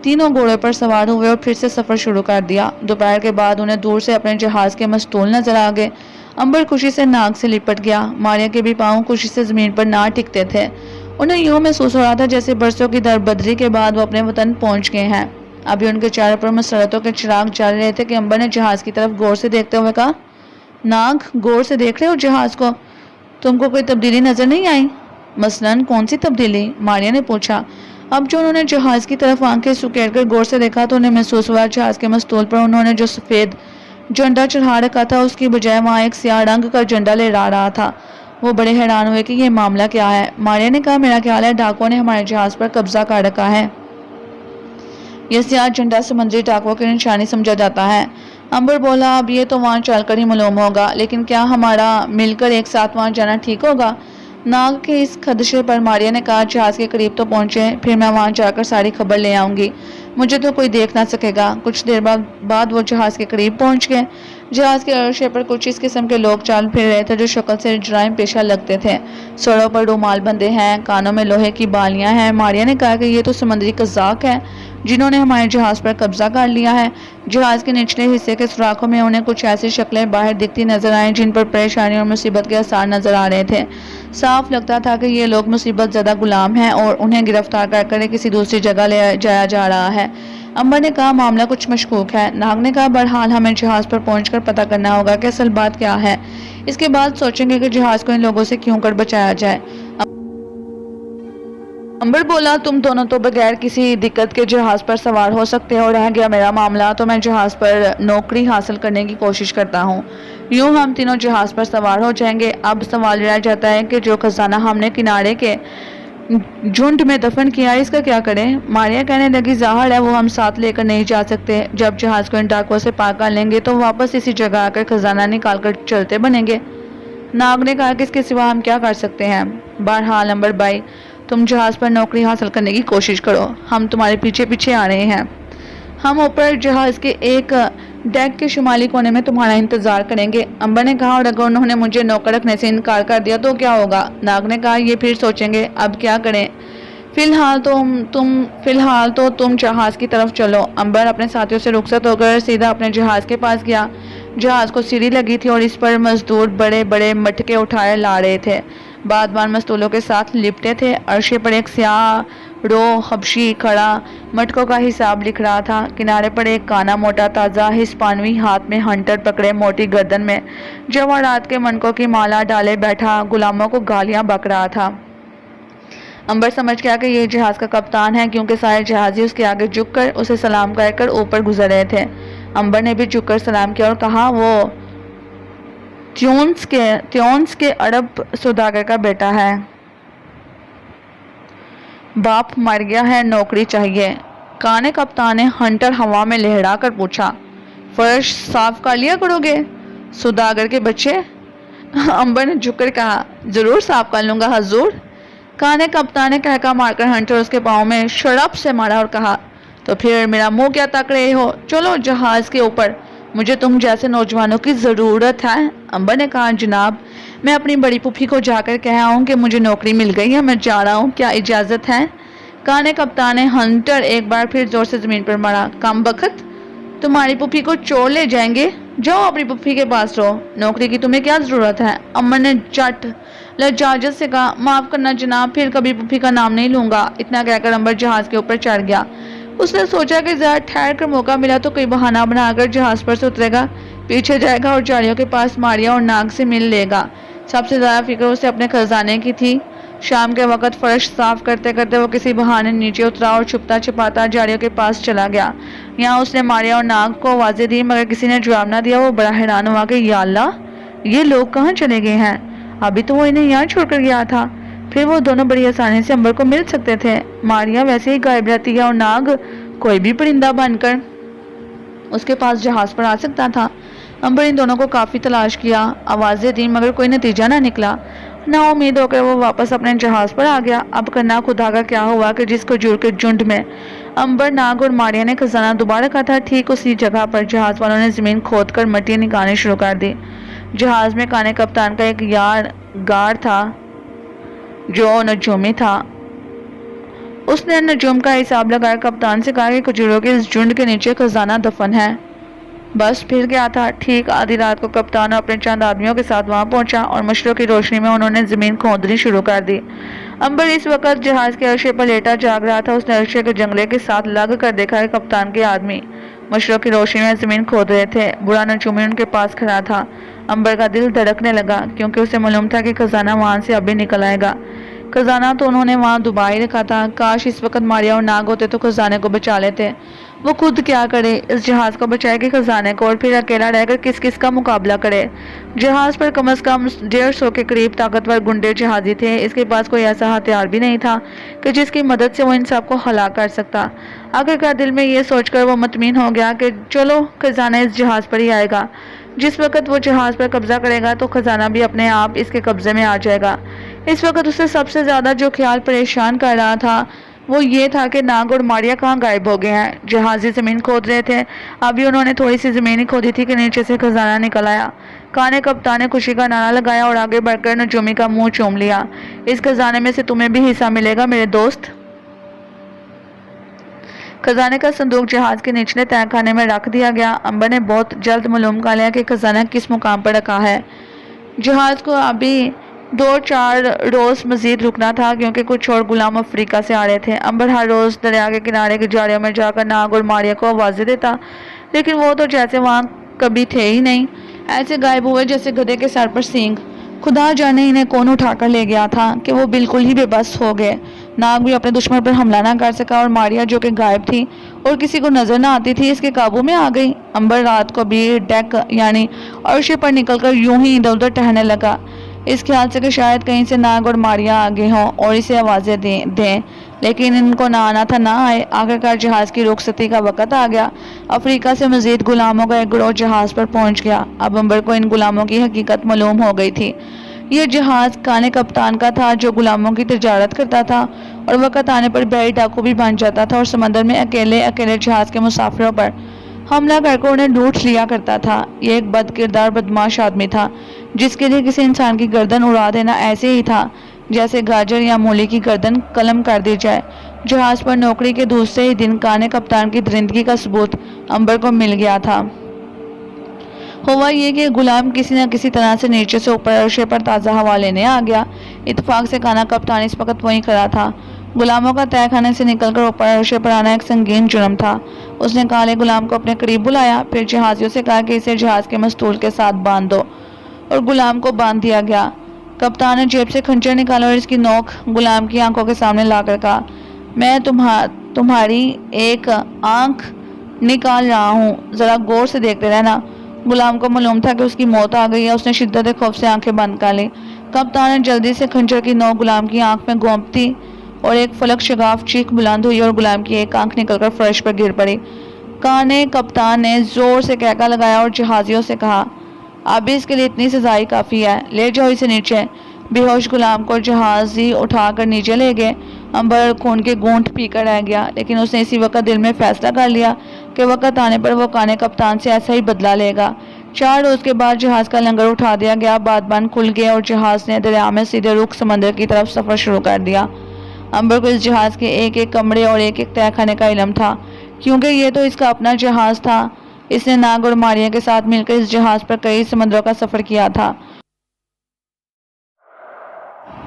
تینوں گھوڑے پر سوار ہوئے اور پھر سے سفر شروع کر دیا۔ دوپہر کے بعد انہیں دور سے اپنے جہاز کے مستول نظر آ گئے۔ امبر خوشی سے ناگ سے لپٹ گیا۔ ماریا کے بھی پاؤں خوشی سے زمین پر نہ ٹکتے تھے۔ انہیں یوں محسوس ہو رہا تھا جیسے برسوں کی دربدری کے بعد وہ اپنے وطن پہنچ گئے ہیں۔ ابھی ان کے چہروں پر مسرتوں کے چراغ جل رہے تھے کہ امبر نے جہاز کی طرف غور سے دیکھتے ہوئے کہا ناگ، غور سے دیکھ رہے ہو جہاز کو؟ تم کو کوئی تبدیلی نظر نہیں آئی؟ مثلاً کون سی تبدیلی؟ ماریا نے پوچھا۔ اب جو انہوں نے جہاز کی طرف آنکھیں سکیڑ کر غور سے دیکھا تو انہیں محسوس ہوا جہاز کے مستول پر انہوں نے جو سفید झंडा चढ़ा रखा था, उसकी बजाय वहाँ एक सियाह रंग का झंडा लहरा रहा था। वो बड़े हैरान हुए कि ये मामला क्या है। मारिया ने कहा, मेरा ख्याल है डाकुओं ने हमारे जहाज पर कब्जा कर रखा है। यह सियाह झंडा समुद्री डाकुओं की निशानी समझा जाता है। अंबर बोला, अब ये तो वहाँ चलकर ही मालूम होगा, लेकिन क्या हमारा मिलकर एक साथ वहाँ जाना ठीक होगा? नाग के इस खदशे पर मारिया ने कहा, जहाज के करीब तो पहुंचे, फिर मैं वहां जाकर सारी खबर ले आऊंगी, मुझे तो कोई देख ना सकेगा। कुछ देर बाद वो जहाज के करीब पहुंच गए। जहाज के अरशे पर कुछ इस किस्म के लोग चाल फिर रहे थे जो शक्ल से जुराइम पेशा लगते थे। सरों पर रुमाल बंधे हैं, कानों में लोहे की बालियां हैं। मारिया ने कहा कि ये तो समुद्री कज़ाक है जिन्होंने हमारे जहाज पर कब्जा कर लिया है। जहाज के निचले हिस्से के सुराखों में उन्हें कुछ ऐसी शक्लें बाहर दिखती नजर आईं जिन पर परेशानी और मुसीबत के आसार नजर आ रहे थे। साफ लगता था कि ये लोग मुसीबत ज़्यादा गुलाम हैं और उन्हें गिरफ्तार कर किसी दूसरी जगह ले जाया जा रहा है। अंबर ने कहा, मामला कुछ मशकूक है। नाग ने कहा, बहरहाल हमें जहाज पर पहुंचकर पता करना होगा कि असल बात क्या है। इसके बाद सोचेंगे कि जहाज को इन लोगों से क्यों कर बचाया जाए। अंबर बोला, तुम दोनों तो बगैर किसी दिक्कत के जहाज पर सवार हो सकते हो, रह गया मेरा मामला तो मैं जहाज पर नौकरी हासिल करने की कोशिश करता हूँ। यूं हम तीनों जहाज पर सवार हो जाएंगे। अब सवाल रह जाता है कि जो खजाना हमने किनारे के झुंड में दफन किया है, इसका क्या करें? मारिया कहने लगी, जाहिर है वो हम साथ लेकर नहीं जा सकते। जब जहाज को इन डाकुओं से पार कर लेंगे तो वापस इसी जगह आकर खजाना निकाल कर चलते बनेंगे। नाग ने कहा कि इसके सिवा हम क्या कर सकते हैं? बहरहाल अंबर भाई, तुम जहाज पर नौकरी हासिल करने की कोशिश करो, हम तुम्हारे पीछे पीछे आ रहे हैं। हम ऊपर जहाज के एक डेक के शुमाली कोने में तुम्हारा इंतजार करेंगे। अंबर ने कहा, और अगर उन्होंने मुझे नौकर रखने से इनकार कर दिया तो क्या होगा? नाग ने कहा, ये फिर सोचेंगे, अब क्या करें? फिलहाल तो तुम जहाज की तरफ चलो। अंबर अपने साथियों से रुखसत होकर सीधा अपने जहाज के पास गया। जहाज को सीढ़ी लगी थी और इस पर मजदूर बड़े बड़े मटके उठाए ला रहे थे। बादबान मस्तूलों के साथ लिपटे थे। अर्शे पर एक स्याह रो हबशी खड़ा मटकों का हिसाब लिख रहा था। किनारे पर एक काना मोटा ताज़ा हिस्पानवी हाथ में हंटर पकड़े, मोटी गर्दन में जवाहरात के मनकों की माला डाले बैठा गुलामों को गालियां बक रहा था। अंबर समझ गया कि ये जहाज का कप्तान है, क्योंकि सारे जहाजी उसके आगे झुककर उसे सलाम कहकर ऊपर गुजर रहे थे। अंबर ने भी झुककर सलाम किया और कहा, वो त्योन्स के अरब सौदागर का बेटा है। बाप मर गया है, नौकरी चाहिए। काने कप्तान ने हंटर हवा में लहरा कर पूछा, फर्श साफ कर लिया करोगे सौदागर के बच्चे? अंबर ने झुककर कहा, जरूर साफ कर लूंगा हजूर। काने कप्तान ने कहका मारकर हंटर उसके पाँव में शराब से मारा और कहा, तो फिर मेरा मुंह क्या तक रहे हो? चलो जहाज के ऊपर, मुझे तुम जैसे नौजवानों की ज़रूरत है। अंबर ने कहा, जनाब मैं अपनी बड़ी पुफी को जाकर कह आऊँ कि मुझे नौकरी मिल गई है, मैं जा रहा हूँ, क्या इजाज़त है? काने कप्तान ने हंटर एक बार फिर जोर से ज़मीन पर मारा। कम बखत, तुम्हारी पुफी को चोर ले जाएंगे, जाओ अपनी पुफी के पास रहो, नौकरी की तुम्हें क्या ज़रूरत है? अंबर ने झट लज्जाजत से कहा, माफ़ करना जनाब, फिर कभी पुफी का नाम नहीं लूँगा। इतना कहकर अंबर जहाज़ के ऊपर चढ़ गया। उसने सोचा कि ज़रा ठहर कर मौका मिला तो कोई बहाना बनाकर जहाज़ पर से उतरेगा, पीछे जाएगा और जालियों के पास मारिया और नाग से मिल लेगा। सबसे ज़्यादा फिक्र उसे अपने खजाने की थी। शाम के वक्त फर्श साफ करते करते वो किसी बहाने नीचे उतरा और छुपता छिपाता जालियों के पास चला गया। यहाँ उसने मारिया और नाग को आवाज़ें दी, मगर किसी ने जवाब ना दिया। वो बड़ा हैरान हुआ कि या अल्लाह, ये लोग कहाँ चले गए हैं? अभी तो वो इन्हें यहाँ छोड़कर गया था। फिर वो दोनों बड़ी आसानी से अंबर को मिल सकते थे। मारिया वैसे ही गायब रहती है और नाग कोई भी परिंदा बनकर उसके पास जहाज पर आ सकता था। अंबर इन दोनों को काफ़ी तलाश किया, आवाज़ें दी, मगर कोई नतीजा ना निकला। ना उम्मीद होकर वो वापस अपने जहाज पर आ गया। अब करना खुदा का क्या हुआ कि जिस खजूर के झुंड में अंबर, नाग और मारिया ने खजाना दुबा रखा था, ठीक उसी जगह पर जहाज वालों ने ज़मीन खोद कर मट्टी निकालनी शुरू कर दी। जहाज में काने कप्तान का एक गार्ड था जो नजूमी था। उसने नजूम का हिसाब लगाया, कप्तान से कहा कि खजूरों के इस झुंड के नीचे खजाना दफन है। बस फिर गया था। ठीक आधी रात को कप्तान अपने चंद आदमियों के साथ वहां पहुंचा और मशरों की रोशनी में उन्होंने जमीन खोदनी शुरू कर दी। अंबर इस वक्त जहाज के अर्शे पर लेटा जाग रहा था। उसने अर्शे के जंगले के साथ लग कर देखा कि कप्तान के आदमी मशरों की रोशनी में जमीन खोद रहे थे। बुरा नजूमी उनके पास खड़ा था। अंबर का दिल धड़कने लगा, क्योंकि उसे मालूम था कि खजाना वहां से अभी निकल आएगा। खजाना तो उन्होंने वहाँ डुबा ही रखा था। काश इस वक्त मारिया और नाग होते तो खजाने को बचा लेते। वो खुद क्या करे, इस जहाज को बचाए कि खजाने को, और फिर अकेला रहकर किस किस का मुकाबला करे। जहाज पर कम से कम 150 के करीब ताकतवर गुंडे जहाजी थे। इसके पास कोई ऐसा हथियार भी नहीं था कि जिसकी मदद से वो इन सबको हलाक कर सकता। आखिरकार दिल में ये सोचकर वो मुतमिन हो गया कि चलो खजाना इस जहाज पर ही आएगा। जिस वक्त वो जहाज पर कब्जा करेगा तो खजाना भी अपने आप इसके कब्जे में आ जाएगा। इस वक्त उसे सबसे ज्यादा जो ख्याल परेशान कर रहा था वो ये था कि नाग और मारिया कहाँ गायब हो गए हैं। जहाजी जमीन खोद रहे थे, अभी उन्होंने थोड़ी सी जमीन ही खोदी थी कि नीचे से खजाना निकल आया। काने कप्तान ने खुशी का नारा लगाया और आगे बढ़कर नजूमी का मुंह चूम लिया। इस खजाने में से तुम्हें भी हिस्सा मिलेगा मेरे दोस्त। खजाने का संदूक जहाज के निचले तहखाने में रख दिया गया। अंबर ने बहुत जल्द मालूम कर लिया कि खजाना किस मुकाम पर रखा है। जहाज को अभी 2-4 रोज मजीद रुकना था क्योंकि कुछ और गुलाम अफ्रीका से आ रहे थे। अंबर हर रोज दरिया के किनारे की झाड़ियों में जाकर नाग और मारिया को आवाजें देता, लेकिन वो तो जैसे वहाँ कभी थे ही नहीं। ऐसे गायब हुए जैसे गधे के सर पर सींग। खुदा जाने इन्हें कौन उठाकर ले गया था कि वो बिल्कुल ही बेबस हो गए। नाग भी अपने दुश्मन पर हमला ना कर सका और मारिया जो कि गायब थी और किसी को नजर ना आती थी इसके काबू में आ गई। अंबर रात को भी डेक यानी अर्श पर निकलकर यूं ही इधर उधर टहलने लगा, इस ख्याल से कि शायद कहीं से नाग और मारिया आगे हों और इसे आवाजें दें, लेकिन इनको ना आना था ना आए। आखिरकार जहाज की रुखसती का वक्त आ गया। अफ्रीका से मजीद गुलामों का एक गिरोह जहाज पर पहुंच गया। अब अंबर को इन गुलामों की हकीकत मालूम हो गई थी। यह जहाज काने कप्तान का था जो गुलामों की तिजारत करता था और वक्त आने पर बहरी डाकू भी बन जाता था और समंदर में अकेले अकेले जहाज के मुसाफिरों पर हमला करके उन्हें लूट लिया करता था। ये एक बदकिरदार बदमाश आदमी था जिसके लिए किसी इंसान की गर्दन उड़ा देना ऐसे ही था जैसे गाजर या मूली की गर्दन कलम कर दी जाए। जहाज पर नौकरी के दूसरे ही दिन काने कप्तान की दरिंदगी का सबूत अंबर को मिल गया था। हुआ ये कि गुलाम किसी न किसी तरह से नीचे से ऊपर अर्शे पर ताज़ा हवा लेने आ गया। इत्तेफाक से काना कप्तान इस वक्त वहीं खड़ा था। गुलामों का तहखाने से निकलकर ऊपर अर्शे पर आना एक संगीन जुर्म था। उसने काले गुलाम को अपने करीब बुलाया, फिर जहाजियों से कहा कि इसे जहाज के मस्तूल के साथ बांध दो, और गुलाम को बांध दिया गया। कप्तान ने जेब से खंजर निकाला और इसकी नोक गुलाम की आंखों के सामने लाकर कहा, मैं तुम्हारी एक आंख निकाल रहा हूँ, जरा गौर से देखते रहना। गुलाम को मालूम था कि उसकी मौत आ गई है। उसने शिद्दत खौफ से आंखें बंद कर ली। कप्तान ने जल्दी से खंजर की नोक गुलाम की आंख में घोंपती और एक फलक शगाफ चीख बुलंद हुई और गुलाम की एक आंख निकलकर फर्श पर गिर पड़ी। काने कप्तान ने जोर से कहका लगाया और जहाजियों से कहा, अब इसके लिए इतनी सजाई काफ़ी है, ले जाओ इसे नीचे। बेहोश गुलाम को जहाजी उठाकर नीचे ले गए। अंबर खून के घूंट पीकर रह गया, लेकिन उसने इसी वक्त दिल में फैसला कर लिया कि वक्त आने पर वो काने कप्तान से ऐसा ही बदला लेगा। 4 रोज के बाद जहाज का लंगर उठा दिया गया, बादबान खुल गया और जहाज ने दरिया में सीधे रुख समंदर की तरफ सफर शुरू कर दिया। अंबर को इस जहाज के एक एक कमरे और एक एक तहखाने का इल्म था, क्योंकि ये तो इसका अपना जहाज था। इसने नाग और मारिया के साथ मिलकर इस जहाज पर कई समंदरों का सफर किया था।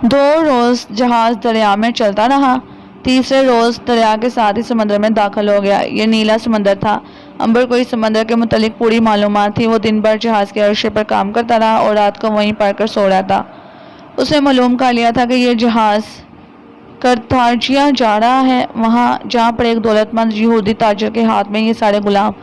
2 रोज जहाज दरिया में चलता रहा। तीसरे रोज दरिया के साथ ही समंदर में दाखिल हो गया। ये नीला समंदर था। अंबर को इस समंदर के मुतालिक पूरी मालूमात थी। वो दिन भर जहाज के अर्शे पर काम करता रहा और रात को वहीं पड़कर सो रहा था। उसने मालूम कर लिया था कि यह जहाज करताजिया जा रहा है, वहाँ जहाँ पर एक दौलतमंद यहूदी ताजर के हाथ में ये सारे गुलाम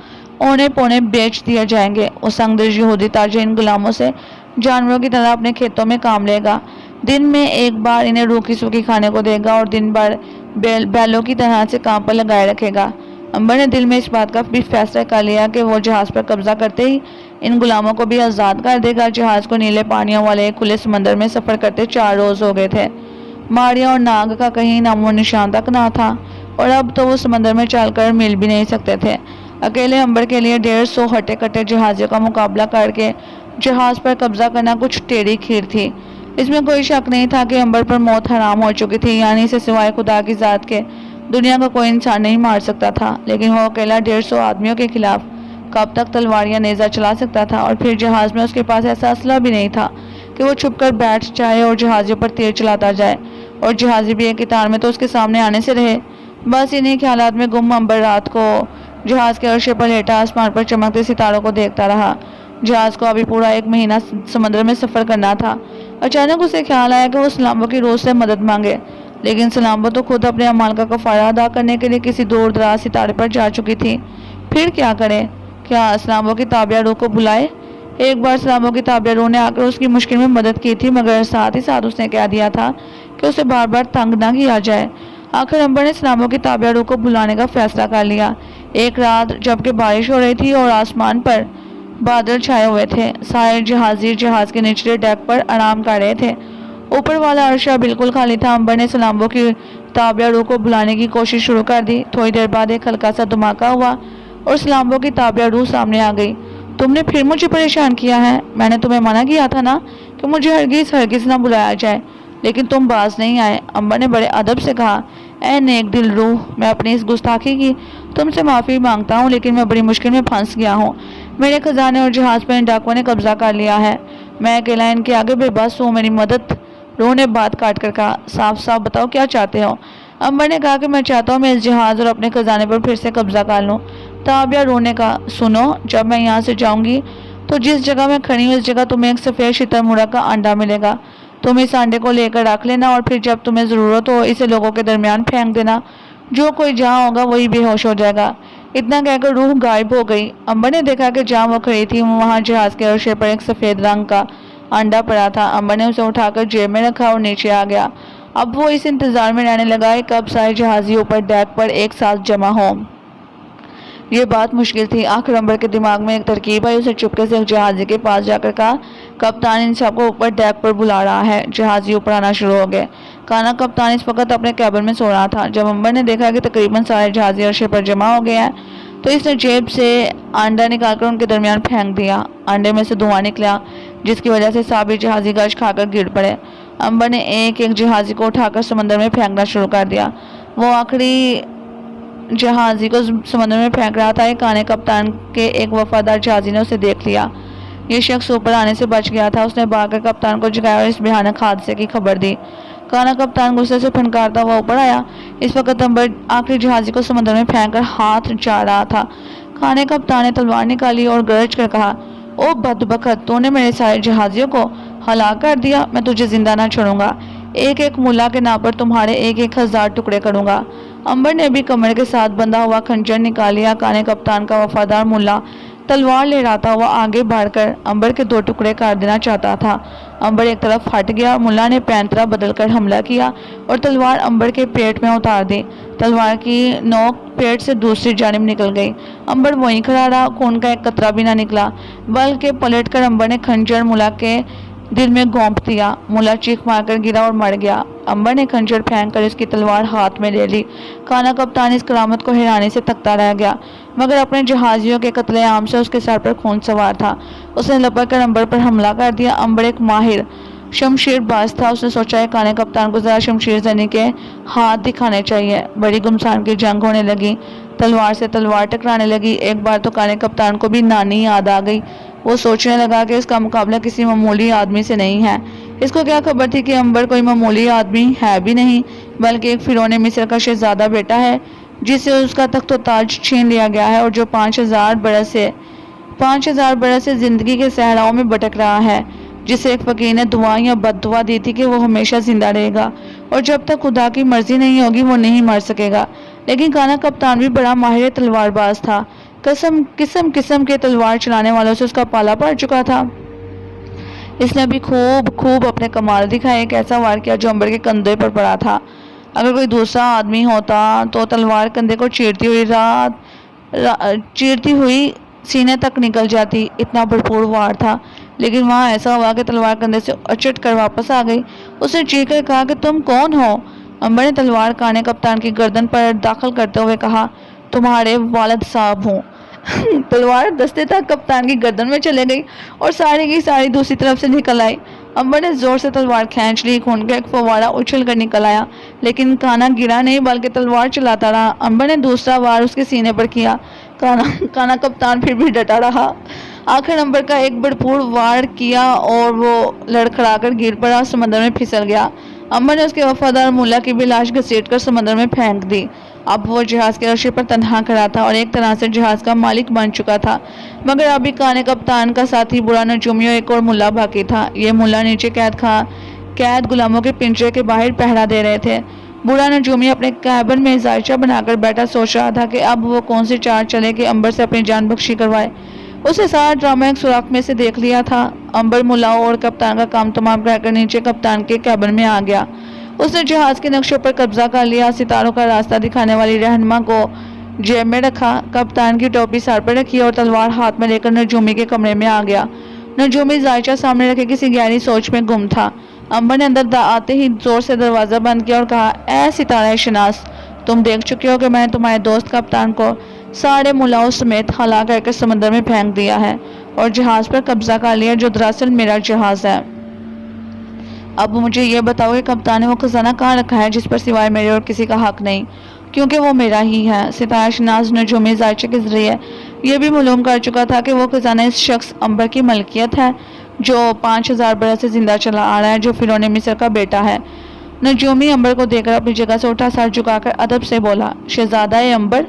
औने पौने बेच दिए जाएंगे। उस अंग्रेज यहूदी ताजर इन गुलामों से जानवरों की तरह अपने खेतों में काम लेगा। दिन में एक बार इन्हें रूखी सूखी खाने को देगा और दिन भर बैलों की तरह से काम पर लगाए रखेगा। अंबर ने दिल में इस बात का भी फैसला कर लिया कि वो जहाज पर कब्जा करते ही इन गुलामों को भी आज़ाद कर देगा। जहाज को नीले पानियों वाले खुले समंदर में सफ़र करते 4 रोज हो गए थे। मारिया और नाग का कहीं नामो निशान तक ना था और अब तो वो समंदर में चलकर मिल भी नहीं सकते थे। अकेले अंबर के लिए 150 हटे कटे जहाज़ों का मुकाबला करके जहाज पर कब्जा करना कुछ टेढ़ी खीर थी। इसमें कोई शक नहीं था कि अंबर पर मौत हराम हो चुकी थी, यानी इसे सिवाय खुदा की ज़ात के दुनिया का कोई इंसान नहीं मार सकता था। लेकिन वो अकेला 150 आदमियों के खिलाफ कब तक तलवार या नेज़ा चला सकता था? और फिर जहाज में उसके पास ऐसा असला भी नहीं था कि वो छुपकर बैठ जाए और जहाज़ों पर तीर चलाता जाए, और जहाज़ी भी एक कतार में तो उसके सामने आने से रहे। बस इन्हीं ख्यालात में गुम अंबर रात को जहाज के अर्शे पर लेटा आसमान पर चमकते सितारों को देखता रहा। जहाज को अभी पूरा 1 महीना समुद्र में सफ़र करना था। अचानक उसे ख्याल आया कि वो सलाम्बो की रोज से मदद मांगे, लेकिन सलाम्बो तो खुद अपने अमाल का कफारा अदा करने के लिए किसी दूर दराज सितारे पर जा चुकी थी। फिर क्या करे? क्या सलाम्बो की ताबिया रूह को बुलाए? एक बार सलाम्बो की ताबिया रूह ने आकर उसकी मुश्किल में मदद की थी, मगर साथ ही साथ उसने कह दिया था कि उसे बार बार तंग ना किया जाए। आखिर अंबर ने सलाम्बो की ताबिया रूह को बुलाने का फैसला कर लिया। एक रात जबकि बारिश हो रही थी और आसमान पर बादल छाए हुए थे, सारे जहाजी जहाज के निचले डेक पर आराम कर रहे थे। ऊपर वाला अरशा बिल्कुल खाली था। अंबर ने सलाम्बो की ताबिया रूह को बुलाने की कोशिश शुरू कर दी। थोड़ी देर बाद एक हल्का सा धमाका हुआ और सलाम्बो की ताबिया रूह सामने आ गई। तुमने फिर मुझे परेशान किया है। मैंने तुम्हें मना किया था ना कि मुझे हरगिज हरगिज ना बुलाया जाए, लेकिन तुम बाज नहीं आए। अंबर ने बड़े अदब से कहा, ए नेक दिल रूह, मैं अपनी इस गुस्ताखी की तुमसे माफ़ी मांगता हूँ, लेकिन मैं बड़ी मुश्किल में फंस गया हूँ। मेरे खजाने और जहाज पर इन डाकुओं ने कब्जा कर लिया है। मैं अकेला इनके आगे बेबस हूँ, मेरी मदद। रूह ने बात काट कर कहा, साफ साफ बताओ क्या चाहते हो? अंबर ने कहा कि मैं चाहता हूँ मैं इस जहाज और अपने खजाने पर फिर से कब्जा कर लूँ। ताबिया रूह ने कहा, सुनो, जब मैं यहाँ से जाऊँगी तो जिस जगह मैं खड़ी हूँ इस जगह तुम्हें एक सफ़ेद शितरमुर्गा का अंडा मिलेगा। तुम इस अंडे को लेकर रख लेना और फिर जब तुम्हें ज़रूरत हो इसे लोगों के दरमियान फेंक देना। जो कोई जहाँ होगा वही बेहोश हो जाएगा। इतना कहकर रूह गायब हो गई। अंबर ने देखा कि जहाँ वो खड़ी थी वहाँ जहाज के अर्शे पर एक सफ़ेद रंग का अंडा पड़ा था। अंबर ने उसे उठाकर जेब में रखा और नीचे आ गया। अब वो इस इंतज़ार में रहने लगा कि कब सारे जहाजी ऊपर डेक पर एक साथ जमा हों। ये बात मुश्किल थी। आखिर अंबर के दिमाग में एक तरकीब आई। उसे चुपके से एक जहाजी के पास जाकर कहा, कप्तान इन सबको ऊपर डेक पर बुला रहा है। जहाजी ऊपर आना शुरू हो गए। काना कप्तान इस वक्त अपने कैबिन में सो रहा था। जब अंबर ने देखा कि तकरीबन सारे जहाजी अर्शे पर जमा हो गए हैं तो इसने जेब से अंडा निकालकर उनके दरमियान फेंक दिया। अंडे में से धुआं निकला, जिसकी वजह से सभी जहाजी गश खाकर गिर पड़े। अंबर ने एक एक जहाजी को उठाकर समंदर में फेंकना शुरू कर दिया। वो आखिरी जहाजी को समंदर में फेंक रहा था। काने कप्तान के एक वफादार जहाजी ने उसे देख लिया। ये शख्स ऊपर आने से बच गया था। उसने भागकर कप्तान को जगाया और इस भयानक हादसे की खबर दी। काना कप्तान गुस्से से फनकारता हुआ ऊपर आया। इस वक्त अंबर आखिरी जहाजी को समंदर में फेंककर हाथ जा रहा था। काने कप्तान ने तलवार निकाली और गरज कर कहा, ओ बदबख्त, तूने मेरे सारे जहाजियों को हलाक कर दिया। मैं तुझे जिंदा ना छोड़ूंगा। एक एक मुल्ला के नाम पर तुम्हारे 1,000 टुकड़े करूंगा। अंबर ने भी कमर के साथ बंधा हुआ खंजर निकाल लिया। काने कप्तान का वफादार मुल्ला तलवार लहराता हुआ आगे बढ़कर अंबर के 2 टुकड़े कर देना चाहता था। अंबर एक तरफ हट गया। मुल्ला ने पैंतरा बदलकर हमला किया और तलवार अंबर के पेट में उतार दी। तलवार की नोक पेट से दूसरी जानिब निकल गई। अंबर वहीं खड़ा रहा। खून का एक कतरा भी ना निकला, बल्कि पलटकर अंबर ने खंजर मुल्ला के दिल में घोंप दिया। मुल्ला चीख मारकर गिरा और मर गया। अंबर ने खंजर फेंककर इसकी तलवार हाथ में ले ली। काना कप्तान इस करामत को हैरानी से तकता रह गया, मगर अपने जहाजियों के कत्ले आम से उसके सर पर खून सवार था। उसने लपक कर अंबर पर हमला कर दिया। अंबर एक माहिर शमशीर बाज था। उसने सोचा है काने कप्तान को जरा शमशीर जनी के हाथ दिखाने चाहिए। बड़ी गुमसान की जंग होने लगी। तलवार से तलवार टकराने लगी। एक बार तो काने कप्तान को भी नानी याद आ गई। वो सोचने लगा कि इसका मुकाबला किसी मामूली आदमी से नहीं है। इसको क्या खबर थी कि अंबर कोई मामूली आदमी है भी नहीं, बल्कि एक फिरौने मिस्र का शहजादा बेटा है, जिससे उसका तख्त ताज छीन लिया गया है और जो 5,000 बरस से जिंदगी के सहराओं में भटक रहा है, जिसे एक फकीर ने दुआ या बद्दुआ दी थी कि वो हमेशा जिंदा रहेगा और जब तक खुदा की मर्जी नहीं होगी वो नहीं मर सकेगा। लेकिन काना कप्तान भी बड़ा माहिर तलवारबाज था। किस्म किस्म के तलवार चलाने वालों से उसका पाला पड़ चुका था। इसने भी खूब अपने कमाल दिखाए। एक ऐसा वार किया जो अंबर के कंधे पर पड़ा था। अगर कोई दूसरा आदमी होता तो तलवार कंधे को चीरती हुई सीने तक निकल जाती। इतना भरपूर वार था। लेकिन वहाँ ऐसा हुआ कि तलवार कंधे से अचट कर वापस आ गई। उसने चीख कर कहा कि तुम कौन हो? अंबर ने तलवार काने कप्तान की गर्दन पर दाखिल करते हुए कहा, तुम्हारे वालिद साहब हूँ। तलवार दस्ते तक कप्तान की गर्दन में चले गई और सारी की सारी दूसरी तरफ से निकल आई। अंबर ने जोर से तलवार खींच ली। खून का एक फव्वारा उछल कर निकल आया, लेकिन काना गिरा नहीं बल्कि तलवार चलाता रहा। अंबर ने दूसरा वार उसके सीने पर किया। काना कप्तान फिर भी डटा रहा। आखिर अंबर का एक भरपूर वार किया और वो लड़खड़ाकर गिर पड़ा और समंदर में फिसल गया। अंबर ने उसके वफादार मुल्ला की भी लाश घसीट कर समंदर में फेंक दी। اب وہ جہاز کے عرصے پر تنہا کھڑا تھا اور ایک طرح سے جہاز کا مالک بن چکا تھا، مگر ابھی کپتان کا ساتھی برا نجومی اور ایک اور ملا باقی تھا۔ یہ ملا نیچے قید غلاموں کے پنجرے کے باہر پہرا دے رہے تھے۔ برا نجومی اپنے کیبن میں زائچہ بنا کر بیٹھا سوچ رہا تھا کہ اب وہ کون سی چال چلے کہ امبر سے اپنی جان بخشی کروائے۔ اسے سارا ڈرامہ ایک سوراخ میں سے دیکھ لیا تھا۔ امبر ملاؤں اور کپتان کا کام تمام کر نیچے کپتان کے کیبن میں آ گیا۔ اس نے جہاز کے نقشوں پر قبضہ کر لیا، ستاروں کا راستہ دکھانے والی رہنما کو جیب میں رکھا، کپتان کی ٹوپی سر پر رکھی اور تلوار ہاتھ میں لے کر نجومی کے کمرے میں آ گیا۔ نجومی زائچہ سامنے رکھے کسی گہری سوچ میں گم تھا۔ امبر نے اندر آتے ہی زور سے دروازہ بند کیا اور کہا، اے ستارہ شناس، تم دیکھ چکے ہو کہ میں نے تمہارے دوست کپتان کو سارے ملاؤں سمیت ہلا کر کے سمندر میں پھینک دیا ہے اور جہاز پر قبضہ کر لیا جو دراصل میرا جہاز ہے۔ اب مجھے یہ بتاؤ کہ کپتان نے وہ خزانہ کہاں رکھا ہے جس پر سوائے میرے اور کسی کا حق نہیں، کیونکہ وہ میرا ہی ہے۔ ستارہ شناس نجومی زائچے کے ذریعے یہ بھی معلوم کر چکا تھا کہ وہ خزانہ اس شخص امبر کی ملکیت ہے جو 5000 برس سے زندہ چلا آ رہا ہے، جو فرعون مصر کا بیٹا ہے۔ نجومی امبر کو دیکھ کر اپنی جگہ سے اٹھا، سر جھکا کر ادب سے بولا، شہزادہ امبر،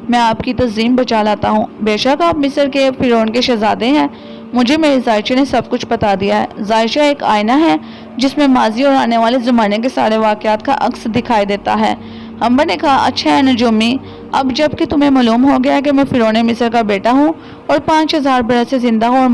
میں آپ کی تعظیم بچا لاتا ہوں۔ بے شک آپ مصر کے فرعون کے شہزادے ہیں، مجھے میرے زائچے نے سب کچھ بتا دیا ہے۔ زائچہ ایک آئینہ ہے جس میں ماضی اور آنے والے زمانے کے سارے واقعات کا عکس دکھائی دیتا ہے۔ امبر نے کہا، اچھا ہے نجومی، اب جب کہ تمہیں معلوم ہو گیا ہے کہ میں فرعون مصر کا بیٹا ہوں اور 5000 برس سے زندہ ہوں اور